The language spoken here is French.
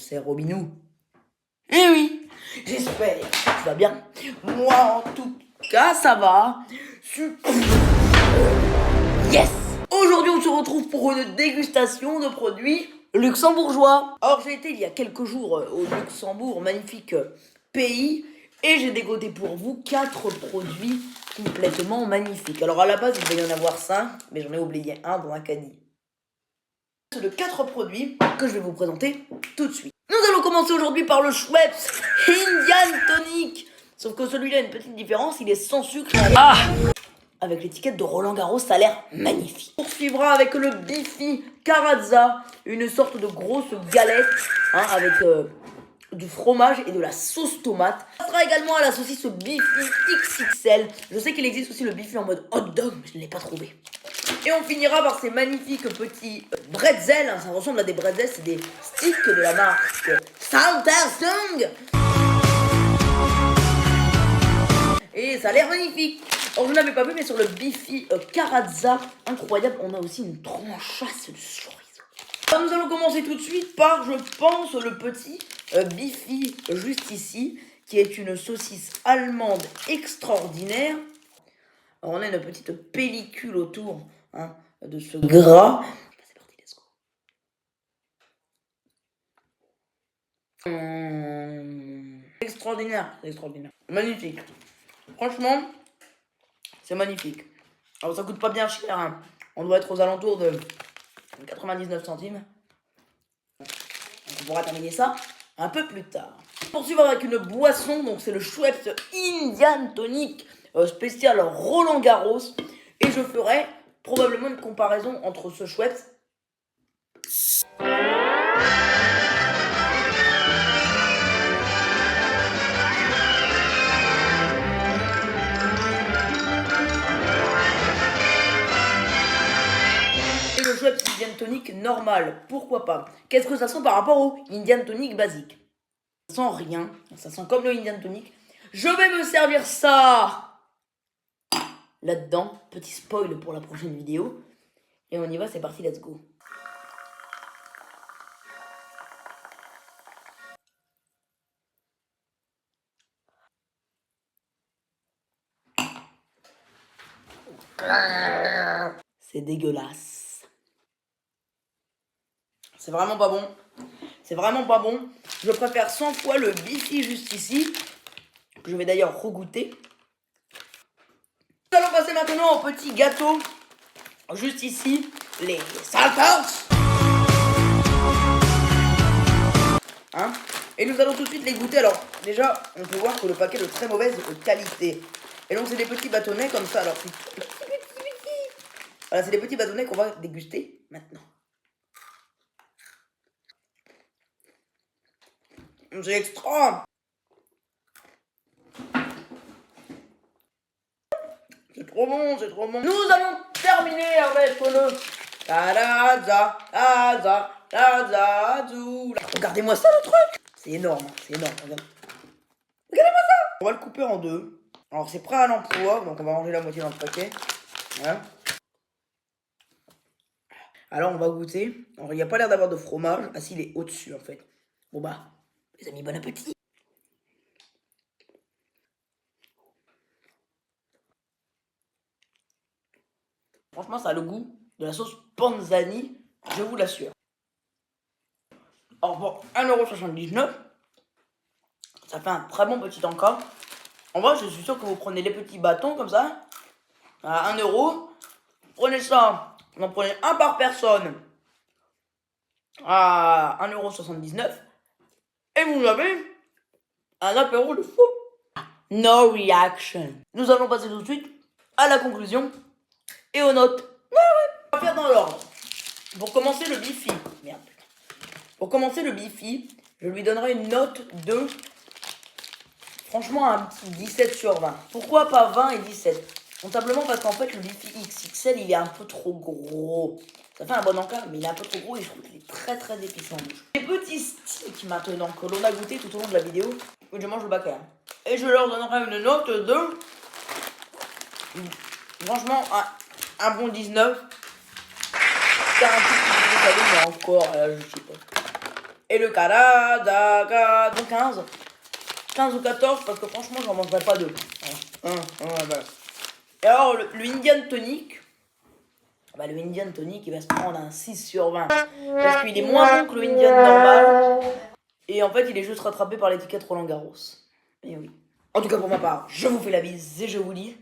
c'est Robinou. Eh oui, j'espère que tu vas bien. Moi, en tout cas, ça va. Yes! Aujourd'hui, on se retrouve pour une dégustation de produits luxembourgeois. Alors, j'ai été il y a quelques jours au Luxembourg, magnifique pays, et j'ai dégoté pour vous 4 produits complètement magnifiques. Alors, à la base, il devait y en avoir 5, mais j'en ai oublié un dans un caddie. C'est de 4 produits que je vais vous présenter tout de suite. Nous allons commencer aujourd'hui par le Schweppes Indian Tonic. Sauf que celui-là a une petite différence, il est sans sucre. Avec l'étiquette de Roland Garros, ça a l'air magnifique. On poursuivra avec le Bifi Carazza, une sorte de grosse galette avec du fromage et de la sauce tomate. On passera également à la saucisse Bifi XXL. Je sais qu'il existe aussi le Bifi en mode hot dog, mais je ne l'ai pas trouvé. Et on finira par ces magnifiques petits bretzels. Ça ressemble à des bretzels, c'est des sticks de la marque Samsung. Et ça a l'air magnifique. Alors je n'avais pas vu, mais sur le Bifi Carazza, incroyable, on a aussi une tranchasse de chorizo. Alors nous allons commencer tout de suite par, je pense, le petit Bifi juste ici, qui est une saucisse allemande extraordinaire. Alors on a une petite pellicule autour de ce gras. C'est parti, let's go. Extraordinaire, extraordinaire. Magnifique. Franchement, c'est magnifique. Alors ça coûte pas bien cher. On doit être aux alentours de 99 centimes. Donc, on pourra terminer ça un peu plus tard. Poursuivre avec une boisson. Donc c'est le Schweppes Indian Tonic spécial Roland Garros. Et je ferai probablement une comparaison entre ce Schweppes et le Schweppes Indian Tonic normal. Pourquoi pas? Qu'est-ce que ça sent par rapport au Indian Tonic basique? Ça sent rien. Ça sent comme le Indian Tonic. Je vais me servir ça là-dedans. Petit spoil pour la prochaine vidéo. Et on y va, c'est parti, let's go. C'est dégueulasse. C'est vraiment pas bon. C'est vraiment pas bon. Je préfère 100 fois le Bifi juste ici, que je vais d'ailleurs regoûter. Nous allons passer maintenant au petit gâteau. Juste ici, les Salters. Et nous allons tout de suite les goûter. Alors, déjà, on peut voir que le paquet est de très mauvaise qualité. Et donc, c'est des petits bâtonnets comme ça. Alors, c'est tout petit. Voilà, c'est des petits bâtonnets qu'on va déguster maintenant. C'est extra. C'est trop bon, c'est trop bon. Nous allons terminer avec le Carazza, Carazza, Carazza. Regardez-moi ça le truc. C'est énorme, c'est énorme. Regardez-moi ça. On va le couper en deux. Alors c'est prêt à l'emploi, donc on va ranger la moitié dans le paquet. Voilà. Alors on va goûter. Alors il n'y a pas l'air d'avoir de fromage. Ah si, il est au-dessus en fait. Bon bah, les amis, bon appétit. Franchement, ça a le goût de la sauce panzani, je vous l'assure. Alors pour 1,79 €, ça fait un très bon petit encas. En vrai, je suis sûr que vous prenez les petits bâtons comme ça, à 1 €. Prenez ça, vous en prenez un par personne à 1,79 €. Et vous avez un apéro de fou. No reaction. Nous allons passer tout de suite à la conclusion et aux notes. On va faire dans l'ordre. Pour commencer le Bifi. Merde. Pour commencer le Bifi, je lui donnerai une note de, franchement, un petit 17 sur 20. Pourquoi pas 20 et 17? Comptablement parce qu'en fait le Bifi XXL il est un peu trop gros. Ça fait un bon encas, mais il est un peu trop gros et je trouve qu'il est très très épicé en bouche. Les petits sticks maintenant que l'on a goûté tout au long de la vidéo, où je mange le bac. Et je leur donnerai une note de, franchement, un bon 19. Car un petit peu de mais encore, je sais pas. Et le Canada, 15. 15 ou 14, parce que franchement, j'en mangerai pas deux. Voilà. Et alors, le Indian Tonic, le Indian Tonic, il va se prendre un 6 sur 20. Parce qu'il est moins bon que le Indian normal. Et en fait, il est juste rattrapé par l'étiquette Roland Garros. Et oui. En tout cas, pour ma part, je vous fais la bise et je vous dis